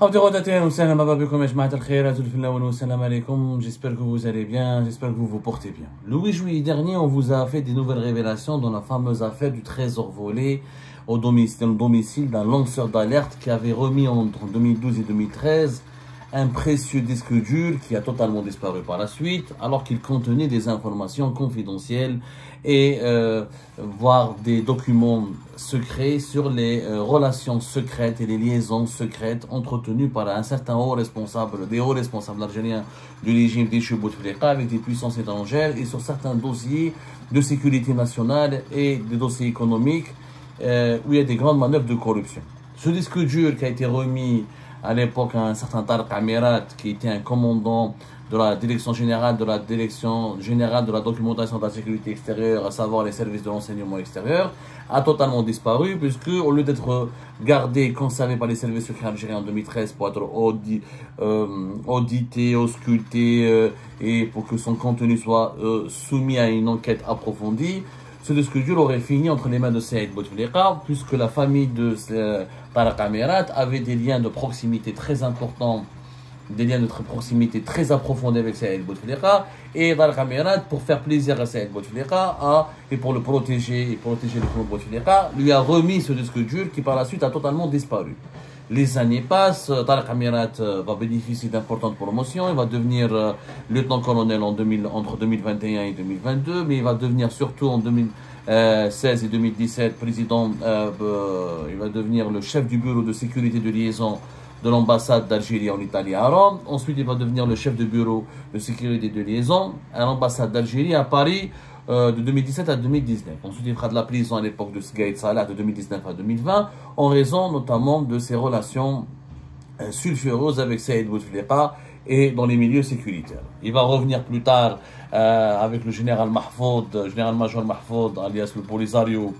J'espère que vous allez bien, j'espère que vous vous portez bien. Le 8 juillet dernier, on vous a fait des nouvelles révélations dans la fameuse affaire du trésor volé au domicile d'un lanceur d'alerte qui avait remis entre 2012 et 2013 un précieux disque dur qui a totalement disparu par la suite, alors qu'il contenait des informations confidentielles et voire des documents secrets sur les relations secrètes et les liaisons secrètes entretenues par un certain des hauts responsables algériens du régime des Bouteflika avec des puissances étrangères et sur certains dossiers de sécurité nationale et des dossiers économiques où il y a des grandes manœuvres de corruption. Ce disque dur qui a été remis à l'époque à un certain Tarek Amirat, qui était un commandant de la direction générale de la documentation de la sécurité extérieure, à savoir les services de renseignement extérieur, a totalement disparu, puisque au lieu d'être gardé et conservé par les services secrets algériens en 2013 pour être audité, ausculté et pour que son contenu soit soumis à une enquête approfondie, ce disque dur aurait fini entre les mains de Saïd Bouteflika, puisque la famille de Tarek Amirat avait des liens de proximité très importants, des liens de proximité très approfondis avec Saïd Bouteflika, et Tarek Amirat, pour faire plaisir à Saïd Bouteflika et pour le protéger le clan Bouteflika, lui a remis ce disque dur qui par la suite a totalement disparu. Les années passent, Tarek Amirat va bénéficier d'importantes promotions, il va devenir lieutenant-colonel entre 2021 et 2022, mais il va devenir surtout en 2016 et 2017 président, il va devenir le chef du bureau de sécurité de liaison de l'ambassade d'Algérie en Italie à Rome. Ensuite, il va devenir le chef de bureau de sécurité de liaison à l'ambassade d'Algérie à Paris de 2017 à 2019. Ensuite, il fera de la prison à l'époque de Gaïd Salah de 2019 à 2020, en raison notamment de ses relations sulfureuses avec Saïd Bouteflika et dans les milieux sécuritaires. Il va revenir plus tard avec le général-major Mahfoud, alias le Polisario,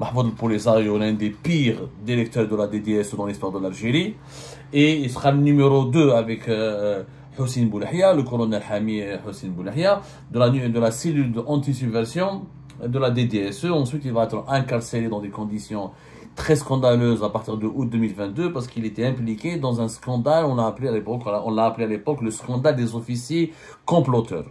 Mahfoud el Polisario, l'un des pires directeurs de la DDS dans l'histoire de l'Algérie. Et il sera le numéro 2 avec Hossein Boulahia, le colonel Hami Hossein Boulahia, de la cellule anti-subversion de la DDSE. Ensuite, il va être incarcéré dans des conditions très scandaleuses à partir de août 2022 parce qu'il était impliqué dans un scandale, on l'a appelé à l'époque le scandale des officiers comploteurs.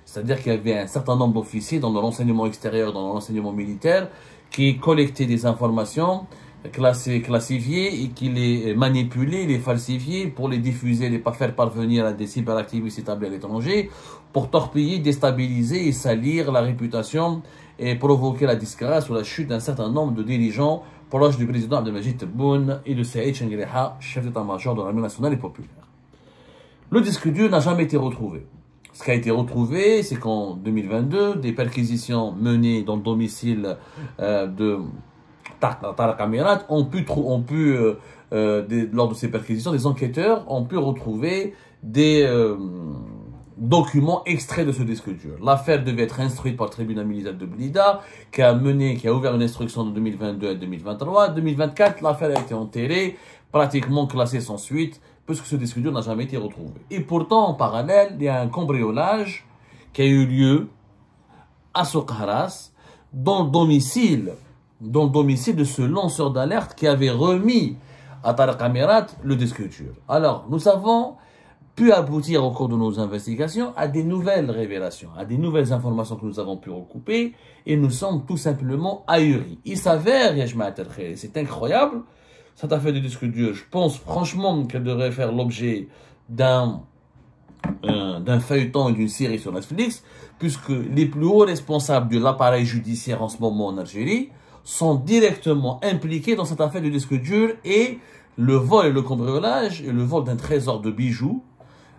C'est-à-dire qu'il y avait un certain nombre d'officiers dans le renseignement extérieur, dans le renseignement militaire, qui collectaient des informations classifiées et qui les manipulaient, les falsifiaient pour les diffuser, les faire parvenir à des cyberactivistes établis à l'étranger, pour torpiller, déstabiliser et salir la réputation et provoquer la disgrâce ou la chute d'un certain nombre de dirigeants proches du président Abdelmajid Tebboune et de Saïd Chengriha, chef d'état-major de l'armée nationale et populaire. Le disque dur n'a jamais été retrouvé. Ce qui a été retrouvé, c'est qu'en 2022, des perquisitions menées dans le domicile de Tarek Amirat lors de ces perquisitions, des enquêteurs ont pu retrouver des documents extraits de ce disque dur. L'affaire devait être instruite par le tribunal militaire de Blida, qui a ouvert une instruction de 2022 à 2023. En 2024, l'affaire a été enterrée, pratiquement classée sans suite, puisque ce disque dur n'a jamais été retrouvé. Et pourtant, en parallèle, il y a un cambriolage qui a eu lieu à Soukharas, dans le domicile de ce lanceur d'alerte qui avait remis à Tarek Amirat le disque dur. Alors, nous avons pu aboutir au cours de nos investigations à des nouvelles révélations, à des nouvelles informations que nous avons pu recouper, et nous sommes tout simplement ahuris. Il s'avère, c'est incroyable, cette affaire de disque dur, je pense franchement qu'elle devrait faire l'objet d'un feuilleton et d'une série sur Netflix, puisque les plus hauts responsables de l'appareil judiciaire en ce moment en Algérie sont directement impliqués dans cette affaire de disque dur et le vol et le cambriolage et le vol d'un trésor de bijoux,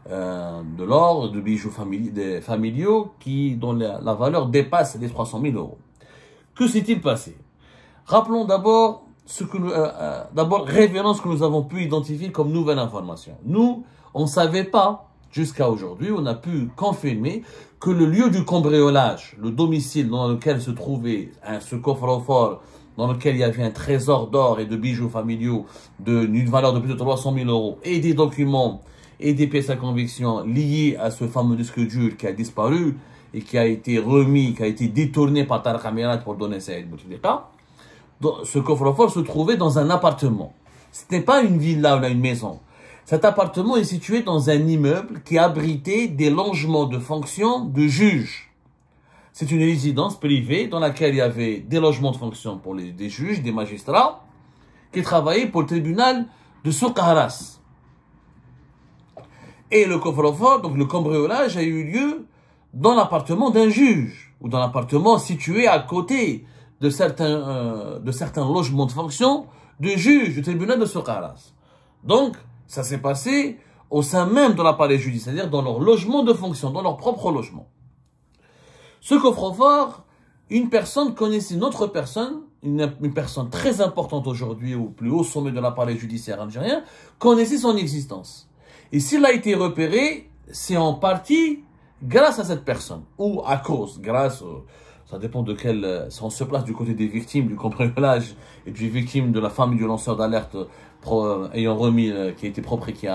de l'or, de bijoux familiaux dont la valeur dépasse les 300 000 euros. Que s'est-il passé? Rappelons d'abord révélons ce que nous avons pu identifier comme nouvelle information. Nous, on ne savait pas, jusqu'à aujourd'hui, on a pu confirmer que le lieu du cambriolage, le domicile dans lequel se trouvait ce coffre-fort, dans lequel il y avait un trésor d'or et de bijoux familiaux d'une valeur de plus de 300 000 euros, et des documents et des pièces à conviction liées à ce fameux disque dur qui a disparu et qui a été remis, qui a été détourné par Tarek Amirat pour donner Saïd Bouteflika. Ce coffre-fort se trouvait dans un appartement. Ce n'est pas une villa ou une maison. Cet appartement est situé dans un immeuble qui abritait des logements de fonction de juges. C'est une résidence privée dans laquelle il y avait des logements de fonction pour des juges, des magistrats, qui travaillaient pour le tribunal de Souk-Haras. Et le coffre-fort, donc le cambriolage, a eu lieu dans l'appartement d'un juge, ou dans l'appartement situé à côté de certains logements de fonction de juges du tribunal de Souk-Haras. Donc, ça s'est passé au sein même de l'appareil judiciaire, c'est-à-dire dans leur logement de fonction, dans leur propre logement. Ce coffre-fort, une personne connaissait une autre personne, une personne très importante aujourd'hui au plus haut sommet de l'appareil judiciaire algérien, connaissait son existence. Et s'il a été repéré, c'est en partie grâce à cette personne, ou à cause, ça dépend de quel, si on se place du côté des victimes du cambriolage et des victimes de la famille du lanceur d'alerte ayant remis, qui était propre et qui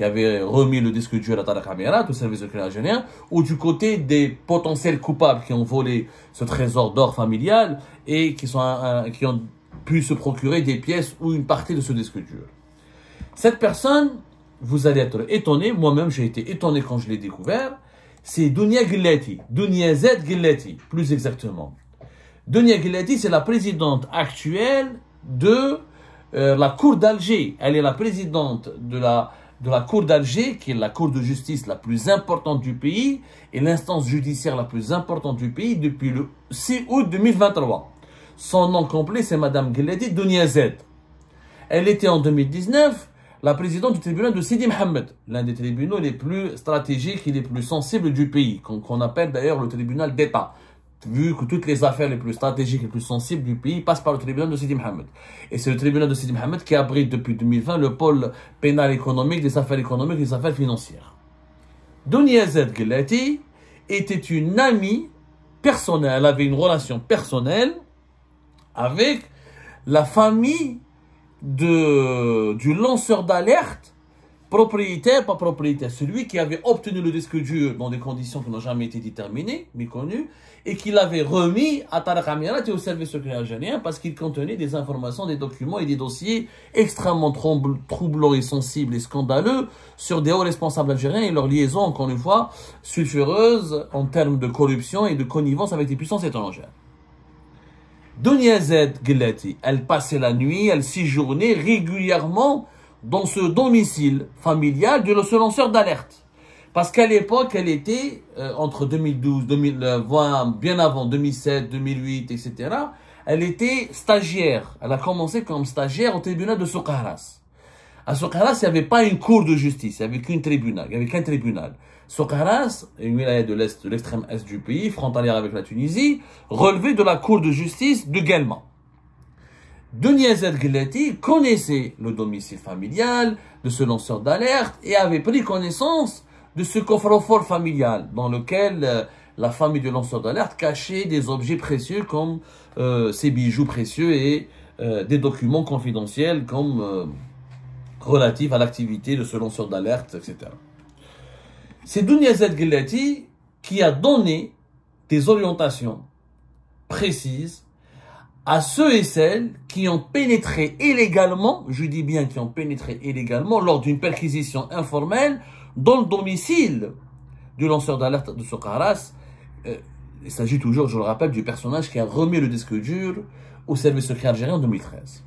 avait remis le disque dur à Tariq Amirat, au service secret algérien, ou du côté des potentiels coupables qui ont volé ce trésor d'or familial et qui ont pu se procurer des pièces ou une partie de ce disque dur. Cette personne, vous allez être étonné, moi-même j'ai été étonné quand je l'ai découvert, c'est Dounia Guellati, Dounia Z Guellati, plus exactement. Dounia Guellati, c'est la présidente actuelle de la Cour d'Alger. Elle est la présidente de la Cour d'Alger, qui est la cour de justice la plus importante du pays et l'instance judiciaire la plus importante du pays depuis le 6 août 2023. Son nom complet, c'est Madame Guellati Dounia Z. Elle était en 2019 la présidente du tribunal de Sidi Mohamed, l'un des tribunaux les plus stratégiques et les plus sensibles du pays, qu'on appelle d'ailleurs le tribunal d'État, vu que toutes les affaires les plus stratégiques et les plus sensibles du pays passent par le tribunal de Sidi Mohamed. Et c'est le tribunal de Sidi Mohamed qui abrite depuis 2020 le pôle pénal économique, des affaires économiques et des affaires financières. Dounia Z Guellati était une amie personnelle, elle avait une relation personnelle avec la famille du lanceur d'alerte, propriétaire, pas propriétaire, celui qui avait obtenu le disque dur dans des conditions qui n'ont jamais été déterminées, méconnues, et qui l'avait remis à Tariq Amirat et au service secret algérien parce qu'il contenait des informations, des documents et des dossiers extrêmement troublants et sensibles et scandaleux sur des hauts responsables algériens et leur liaison, encore une fois, sulfureuse en termes de corruption et de connivence avec des puissances étrangères. Dounia Z Guellati, elle passait la nuit, elle séjournait régulièrement dans ce domicile familial de ce lanceur d'alerte. Parce qu'à l'époque, elle était, entre 2012, 2020, bien avant 2007, 2008, etc., elle était stagiaire. Elle a commencé comme stagiaire au tribunal de Souk-Haras. À Souk-Haras, il n'y avait pas une cour de justice, il n'y avait qu'un tribunal. Il n'y avait qu'un tribunal. Souk-Haras, une wilaya de l'extrême est du pays, frontalière avec la Tunisie, relevait de la cour de justice de Guelma. Dounia Z Guellati connaissait le domicile familial de ce lanceur d'alerte et avait pris connaissance de ce coffre-fort familial dans lequel la famille du lanceur d'alerte cachait des objets précieux comme ses bijoux précieux et des documents confidentiels comme relatifs à l'activité de ce lanceur d'alerte, etc. C'est Dounia Z Guellati qui a donné des orientations précises à ceux et celles qui ont pénétré illégalement, je dis bien qui ont pénétré illégalement, lors d'une perquisition informelle dans le domicile du lanceur d'alerte de Souk-Haras. Il s'agit toujours, je le rappelle, du personnage qui a remis le disque dur au service secret algérien en 2013.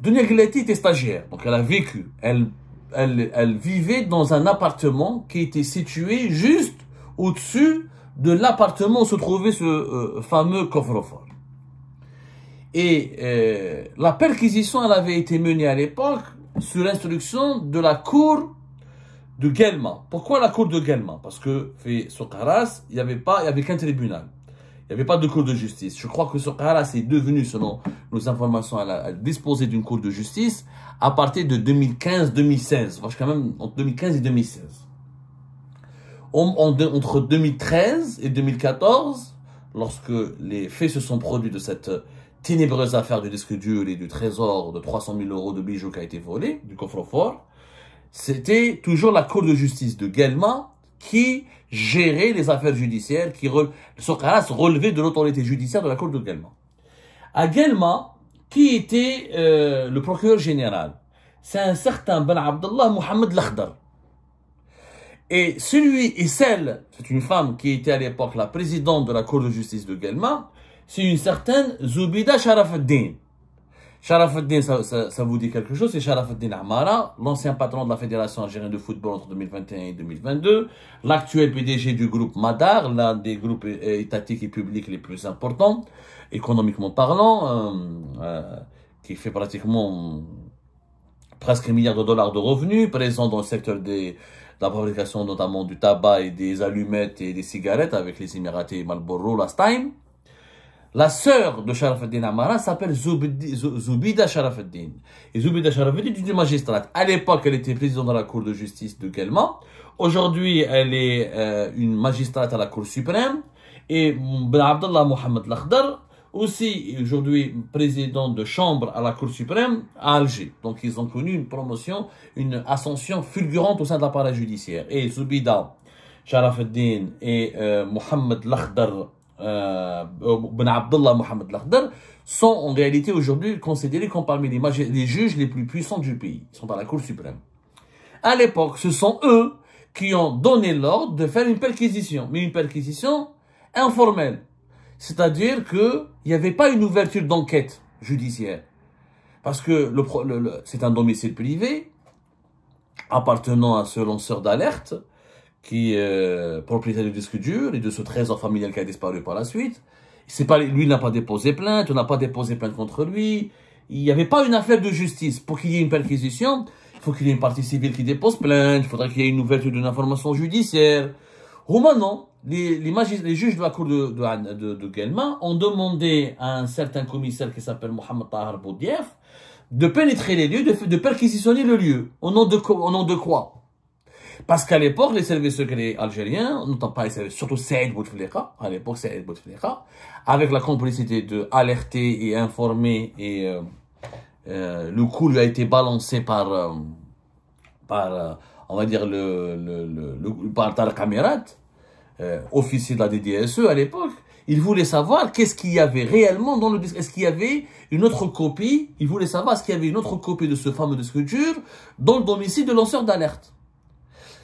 Dounia Guellati était stagiaire, donc elle a vécu, elle vivait dans un appartement qui était situé juste au-dessus de l'appartement où se trouvait ce fameux coffre-fort. Et la perquisition, elle avait été menée à l'époque sur l'instruction de la cour de Guelma. Pourquoi la cour de Guelma? Parce que Souk-Haras, il n'y avait qu'un tribunal. Il n'y avait pas de cour de justice. Je crois que Souk-Haras est devenu, selon nos informations, elle a disposé d'une cour de justice à partir de 2015-2016. Enfin, quand même entre 2015 et 2016. Entre 2013 et 2014, lorsque les faits se sont produits de cette ténébreuse affaire du disque dur et du trésor de 300 000 € de bijoux qui a été volé, du coffre-fort, c'était toujours la cour de justice de Guelma qui gérait les affaires judiciaires, Souk-Haras relevait de l'autorité judiciaire de la cour de Guelma. À Guelma, qui était le procureur général. C'est un certain Ben Abdallah Mohamed Lakhdar. Et celui et celle, c'est une femme qui était à l'époque la présidente de la Cour de justice de Guelma, c'est une certaine Zoubida Sharaf ad-Din. Sharaf ad-Din, ça vous dit quelque chose, c'est Sharaf ad-Din Amara, l'ancien patron de la Fédération algérienne de football entre 2021 et 2022, l'actuel PDG du groupe Madar, l'un des groupes étatiques et publics les plus importants, économiquement parlant, qui fait pratiquement presque $1 milliard de revenus, présent dans le secteur de la fabrication notamment du tabac et des allumettes et des cigarettes avec les Émiratis Marlboro Last Time. La sœur de Sharaf ad-Din Amara s'appelle Zoubida Sharaf ad-Din. Et Zoubida Sharaf ad-Din est une magistrate. À l'époque, elle était présidente de la Cour de justice de Guelma. Aujourd'hui, elle est une magistrate à la Cour suprême. Et Ben Abdallah Mohamed Lakhdar, aussi aujourd'hui président de chambre à la Cour suprême à Alger. Donc ils ont connu une promotion, une ascension fulgurante au sein de l'appareil judiciaire. Et Zoubida Sharaf ad-Din et Mohamed Lakhdar, Ben Abdallah Mohamed Lakhdar, sont en réalité aujourd'hui considérés comme parmi les juges les plus puissants du pays. Ils sont à la Cour suprême. À l'époque, ce sont eux qui ont donné l'ordre de faire une perquisition, mais une perquisition informelle. C'est-à-dire qu'il n'y avait pas une ouverture d'enquête judiciaire. Parce que c'est un domicile privé appartenant à ce lanceur d'alerte qui est propriétaire du disque dur et de ce trésor familial qui a disparu par la suite. Lui n'a pas déposé plainte, on n'a pas déposé plainte contre lui. Il n'y avait pas une affaire de justice. Pour qu'il y ait une perquisition, il faut qu'il y ait une partie civile qui dépose plainte, il faudrait qu'il y ait une ouverture d'une information judiciaire. Au maintenant, les juges de la cour de Guelma ont demandé à un certain commissaire qui s'appelle Mohamed Tahar Boudief de pénétrer les lieux, de perquisitionner le lieu. Au nom de quoi? Parce qu'à l'époque, les services secrets algériens, notamment pas les services, surtout Saïd Bouteflika, à l'époque Saïd Bouteflika, avec la complicité de alerter et informer, et le coup lui a été balancé par on va dire, par Tarek Amirat, officier de la DDSE à l'époque. Il voulait savoir qu'est-ce qu'il y avait réellement dans le disque. Est-ce qu'il y avait une autre copie? Il voulait savoir est-ce qu'il y avait une autre copie de ce fameux disque dur dans le domicile de lanceur d'alerte.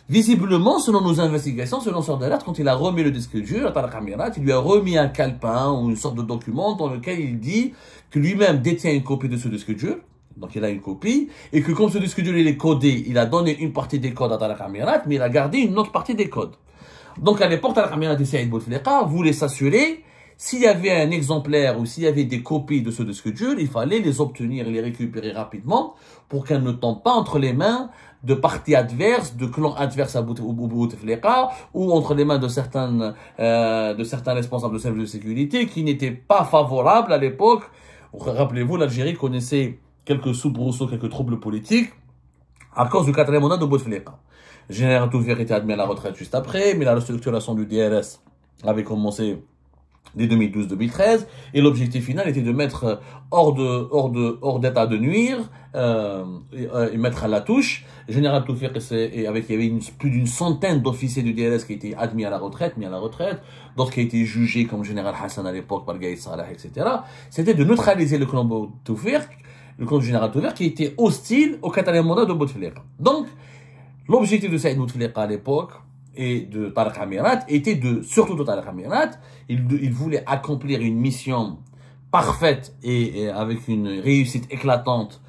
Visiblement, selon nos investigations, ce lanceur d'alerte, quand il a remis le disque dur à Tarek Amirat, il lui a remis un calepin ou une sorte de document dans lequel il dit que lui-même détient une copie de ce disque dur. Donc il a une copie, et que comme ce disque dur il est codé, il a donné une partie des codes à Tarek Amirat, mais il a gardé une autre partie des codes. Donc à l'époque, Tarek Amirat et Saïd Bouteflika voulaient s'assurer s'il y avait un exemplaire ou s'il y avait des copies de ce disque dur, il fallait les obtenir et les récupérer rapidement pour qu'elles ne tombent pas entre les mains de partis adverses, de clans adverses à Bouteflika, ou entre les mains de certains responsables de services de sécurité qui n'étaient pas favorables à l'époque. Rappelez-vous, l'Algérie connaissait quelques soubresauts, quelques troubles politiques à cause du 4e mandat de Bouteflika. Général Toufiq était admis à la retraite juste après, mais la restructuration du DRS avait commencé dès 2012-2013, et l'objectif final était de mettre hors d'état de nuire, et mettre à la touche. Général Toufiq, il y avait plus d'une centaine d'officiers du DRS qui étaient admis à la retraite, d'autres qui étaient jugés comme Général Hassan à l'époque par Gaïd Salah, etc. C'était de neutraliser le clan Toufiq, le clan du Général Toufiq qui était hostile au 4e mandat de Bouteflika. Donc, l'objectif de Saïd Bouteflika à l'époque et de Tarek Amirat était surtout de Tarek Amirat, il voulait accomplir une mission parfaite et avec une réussite éclatante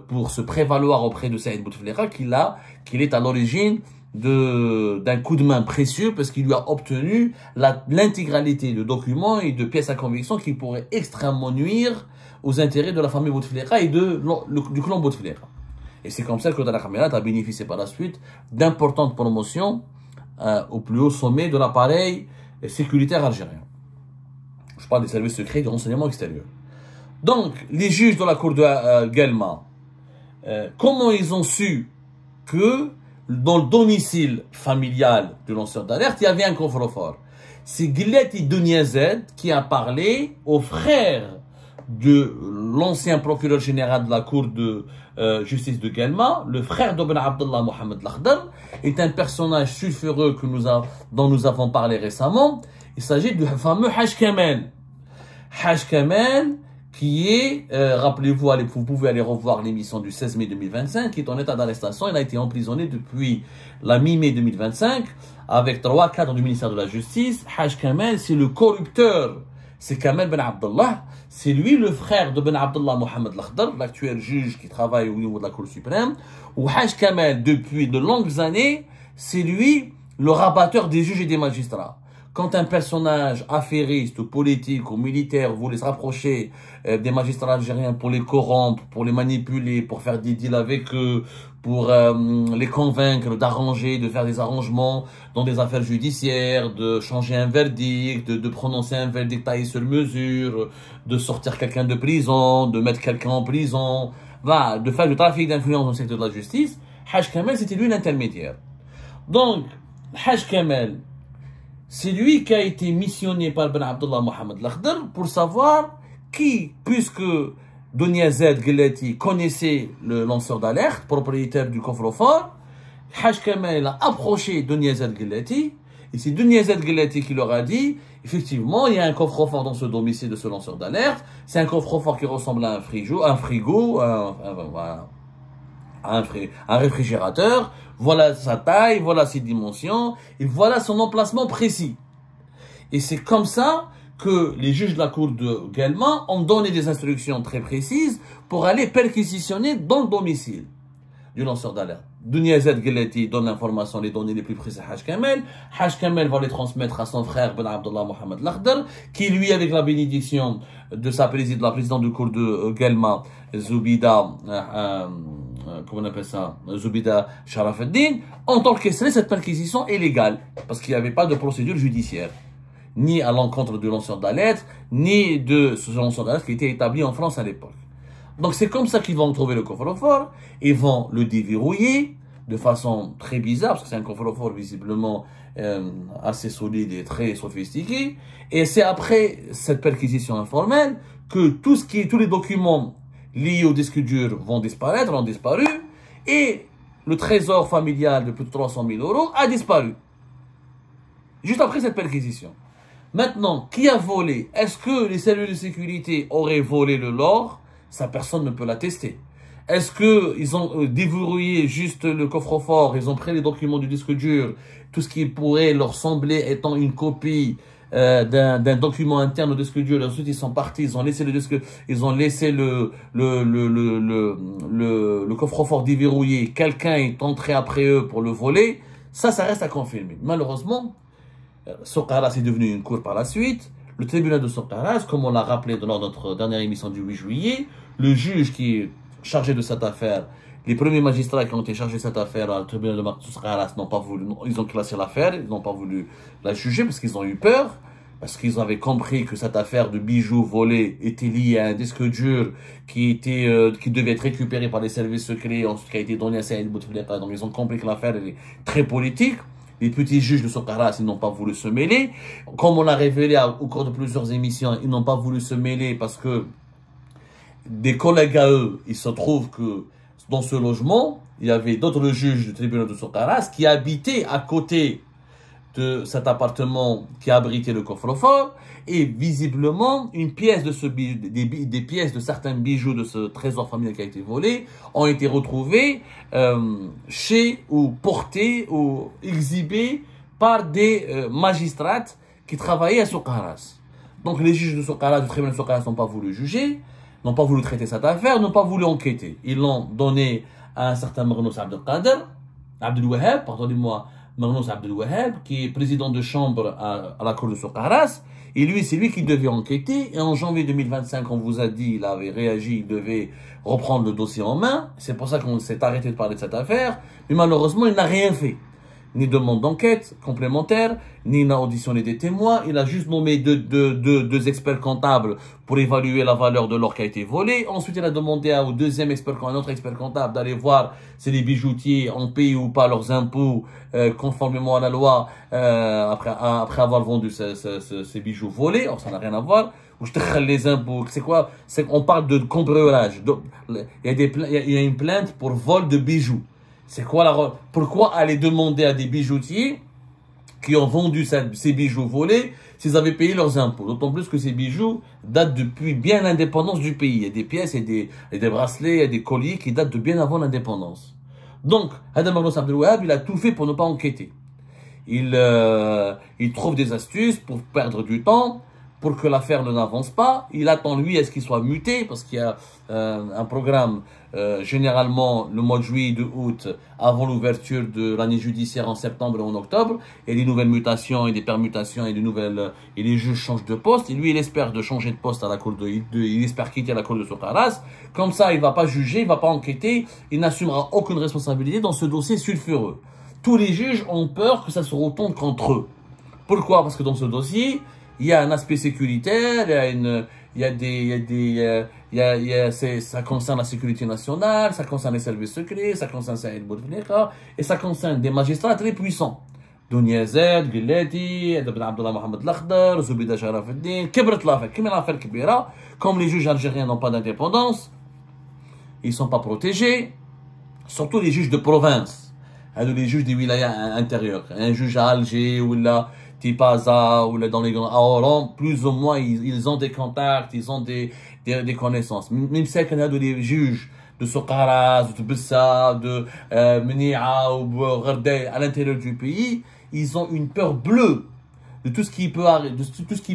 pour se prévaloir auprès de Saïd Bouteflika qu'il est à l'origine d'un coup de main précieux parce qu'il lui a obtenu l'intégralité de documents et de pièces à conviction qui pourraient extrêmement nuire aux intérêts de la famille Bouteflika et du clan Bouteflika. Et c'est comme ça que Tarek Amirat a bénéficié par la suite d'importantes promotions au plus haut sommet de l'appareil sécuritaire algérien. Je parle des services secrets et du renseignement extérieur. Donc, les juges de la cour de Guelma, comment ils ont su que dans le domicile familial du lanceur d'alerte, il y avait un coffre-fort? C'est Guillet Duniazed qui a parlé aux frères de l'ancien procureur général de la cour de justice de Guelma. Le frère d'Ibn Abdallah Mohamed Lakhdar est un personnage sulfureux dont nous avons parlé récemment. Il s'agit du fameux Haj Kamel. Haj Kamel qui est, rappelez-vous, vous pouvez aller revoir l'émission du 16 mai 2025, qui est en état d'arrestation. Il a été emprisonné depuis la mi-mai 2025, avec 3 cadres du ministère de la Justice. Haj Kamel, c'est le corrupteur. C'est Kamel Ben Abdallah. C'est lui le frère de Ben Abdallah Mohamed Lakhdar, l'actuel juge qui travaille au niveau de la Cour suprême. Ou Haj Kamel, depuis de longues années, c'est lui le rabatteur des juges et des magistrats. Quand un personnage affairiste ou politique ou militaire voulait se rapprocher des magistrats algériens pour les corrompre, pour les manipuler, pour faire des deals avec eux, pour les convaincre d'arranger, de faire des arrangements dans des affaires judiciaires, de changer un verdict, de prononcer un verdict taillé sur mesure, de sortir quelqu'un de prison, de mettre quelqu'un en prison, de faire du trafic d'influence dans le secteur de la justice, Haj Kamel, c'était lui l'intermédiaire. Donc, Haj Kamel, c'est lui qui a été missionné par Ben Abdallah Mohamed Lakhdar pour savoir qui, puisque Dounia Z Guellati connaissait le lanceur d'alerte, propriétaire du coffre-fort, Haj Kamel a approché Dounia Z Guellati, et c'est Dounia Z Guellati qui leur a dit, effectivement, il y a un coffre-fort dans ce domicile de ce lanceur d'alerte, c'est un coffre-fort qui ressemble à un réfrigérateur, voilà sa taille, voilà ses dimensions, et voilà son emplacement précis. Et c'est comme ça que les juges de la cour de Guelma ont donné des instructions très précises pour aller perquisitionner dans le domicile du lanceur d'alerte. Dounia Z Guellati donne l'information, les données les plus précises à Haj Kamel. Haj Kamel va les transmettre à son frère Ben Abdallah Mohamed Lakhdar, qui lui, avec la bénédiction de la présidente du cour de Guelma, Zoubida, comment on appelle ça, Zoubida Sharafuddin, ont orchestré cette perquisition illégale, parce qu'il n'y avait pas de procédure judiciaire, ni à l'encontre du lanceur d'alerte, ni de ce lanceur d'alerte qui était établi en France à l'époque. Donc c'est comme ça qu'ils vont trouver le coffre-fort, ils vont le déverrouiller de façon très bizarre, parce que c'est un coffre-fort visiblement assez solide et très sophistiqué, et c'est après cette perquisition informelle que tous les documents liés au disque dur ont disparu, et le trésor familial de plus de 300 000 euros a disparu. Juste après cette perquisition. Maintenant, qui a volé? Est-ce que les cellules de sécurité auraient volé le lore? Ça, personne ne peut l'attester. Est-ce qu'ils ont déverrouillé juste le coffre-fort, ils ont pris les documents du disque dur, tout ce qui pourrait leur sembler étant une copie d'un document interne au disque dur, et ensuite ils sont partis, ils ont laissé le disque, ils ont laissé le coffre-fort déverrouillé, quelqu'un est entré après eux pour le voler, ça reste à confirmer. Malheureusement, Soqaras est devenu une cour par la suite. Le tribunal de Soqaras, comme on l'a rappelé dans notre dernière émission du 8 juillet, le juge qui est chargé de cette affaire, les premiers magistrats qui ont été chargés de cette affaire au tribunal de Soqaras n'ont pas voulu, ils ont classé l'affaire, ils n'ont pas voulu la juger parce qu'ils ont eu peur, parce qu'ils avaient compris que cette affaire de bijoux volés était liée à un disque dur qui devait être récupéré par les services secrets, ensuite qui a été donné à Saïd Bouteflika. Donc ils ont compris que l'affaire est très politique. Les petits juges de Soqaras, ils n'ont pas voulu se mêler. Comme on l'a révélé au cours de plusieurs émissions, ils n'ont pas voulu se mêler parce que des collègues à eux, il se trouve que dans ce logement, il y avait d'autres juges du tribunal de Soqaras qui habitaient à côté de cet appartement qui abritait le coffre-fort, et visiblement une pièce de des pièces de certains bijoux de ce trésor familial qui a été volé ont été retrouvées chez ou portées ou exhibées par des magistrats qui travaillaient à Soqaras. Donc les juges de Soqaras, du tribunal de Soqaras, n'ont pas voulu juger, n'ont pas voulu traiter cette affaire, n'ont pas voulu enquêter. Ils l'ont donné à un certain Mernous Abdelwahab, pardonnez-moi, Mernous Abdelwahab, qui est président de chambre à la cour de Soqaras, et lui, c'est lui qui devait enquêter, et en janvier 2025, on vous a dit, il avait réagi, il devait reprendre le dossier en main, c'est pour ça qu'on s'est arrêté de parler de cette affaire, mais malheureusement, il n'a rien fait. Ni demande d'enquête complémentaire, ni n'a auditionné des témoins. Il a juste nommé deux experts comptables pour évaluer la valeur de l'or qui a été volé. Ensuite, il a demandé à un autre expert comptable d'aller voir si les bijoutiers ont payé ou pas leurs impôts conformément à la loi après avoir vendu ces bijoux volés. Or, ça n'a rien à voir. Ou je te les impôts. C'est quoi? On parle de cambriolage. Il y a une plainte pour vol de bijoux. C'est quoi pourquoi aller demander à des bijoutiers qui ont vendu ces bijoux volés s'ils avaient payé leurs impôts. D'autant plus que ces bijoux datent depuis bien l'indépendance du pays. Il y a des pièces et des bracelets et des colliers qui datent de bien avant l'indépendance. Donc, Hadam Magnus Abdel Wahab, il a tout fait pour ne pas enquêter. Il trouve des astuces pour perdre du temps, pour que l'affaire n'avance pas. Il attend, lui, à ce qu'il soit muté, parce qu'il y a un programme, généralement, le mois de juillet, de août, avant l'ouverture de l'année judiciaire en septembre et en octobre, et des nouvelles mutations et des permutations et et les juges changent de poste. Et lui, il espère de changer de poste à la cour il espère quitter la cour de Soukharas. Comme ça, il va pas juger, il va pas enquêter, il n'assumera aucune responsabilité dans ce dossier sulfureux. Tous les juges ont peur que ça se retourne contre eux. Pourquoi? Parce que dans ce dossier, il y a un aspect sécuritaire, ça concerne la sécurité nationale, ça concerne les services secrets, ça concerne Saïd Bouteflika, et ça concerne des magistrats très puissants. Dounia Zed, Gilleti, Abdullah Mohamed Lakhdar, Zoubida Sharafuddin, Kibret Lafek, Kimel Kibira, comme les juges algériens n'ont pas d'indépendance, ils ne sont pas protégés, surtout les juges de province, les juges des wilayas intérieurs, un juge à Alger ou là, Tipaza ou dans les grands à Oran, plus ou moins ils ont des contacts, ils ont des connaissances. Même si il y a des juges de Soukharas, de Bessa, de Menia ou Gherdey à l'intérieur du pays, ils ont une peur bleue de tout ce qui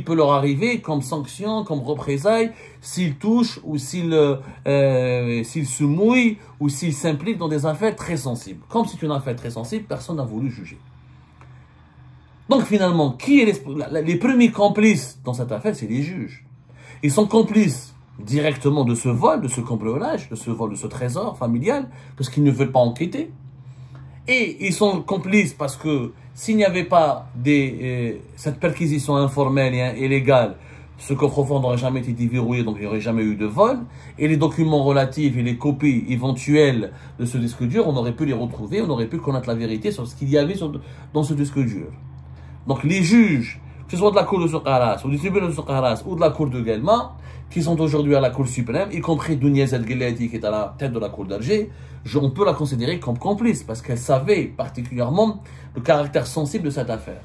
peut leur arriver comme sanction, comme représailles, s'ils touchent ou s'ils se mouillent ou s'ils s'impliquent dans des affaires très sensibles. Comme c'est une affaire très sensible, personne n'a voulu juger. Donc finalement, qui est les premiers complices dans cette affaire? C'est les juges. Ils sont complices directement de ce vol, de ce cambriolage, de ce vol, de ce trésor familial, parce qu'ils ne veulent pas enquêter. Et ils sont complices parce que s'il n'y avait pas cette perquisition informelle et légale, ce coffre-fort n'aurait jamais été déverrouillé, donc il n'y aurait jamais eu de vol. Et les documents relatifs et les copies éventuelles de ce disque dur, on aurait pu les retrouver, on aurait pu connaître la vérité sur ce qu'il y avait dans ce disque dur. Donc les juges, que ce soit de la cour de Soukharas, ou du tribunal de Soukharas, ou de la cour de Guelma, qui sont aujourd'hui à la cour suprême, y compris Dounia Zed Gilleti, qui est à la tête de la cour d'Alger, on peut la considérer comme complice, parce qu'elle savait particulièrement le caractère sensible de cette affaire.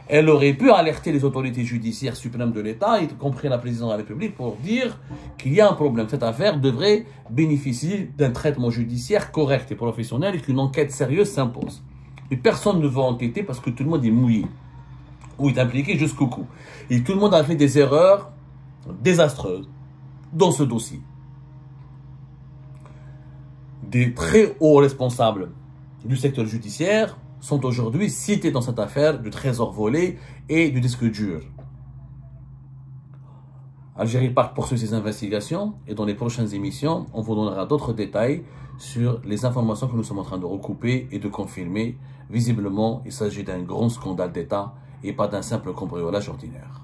Elle aurait pu alerter les autorités judiciaires suprêmes de l'État, y compris la présidence de la République, pour dire qu'il y a un problème. Cette affaire devrait bénéficier d'un traitement judiciaire correct et professionnel et qu'une enquête sérieuse s'impose. Et personne ne veut enquêter parce que tout le monde est mouillé ou est impliqué jusqu'au cou. Et tout le monde a fait des erreurs désastreuses dans ce dossier. Des très hauts responsables du secteur judiciaire sont aujourd'hui cités dans cette affaire du trésor volé et du disque dur. Algérie Park poursuit ses investigations et dans les prochaines émissions, on vous donnera d'autres détails sur les informations que nous sommes en train de recouper et de confirmer. Visiblement, il s'agit d'un grand scandale d'État et pas d'un simple cambriolage ordinaire.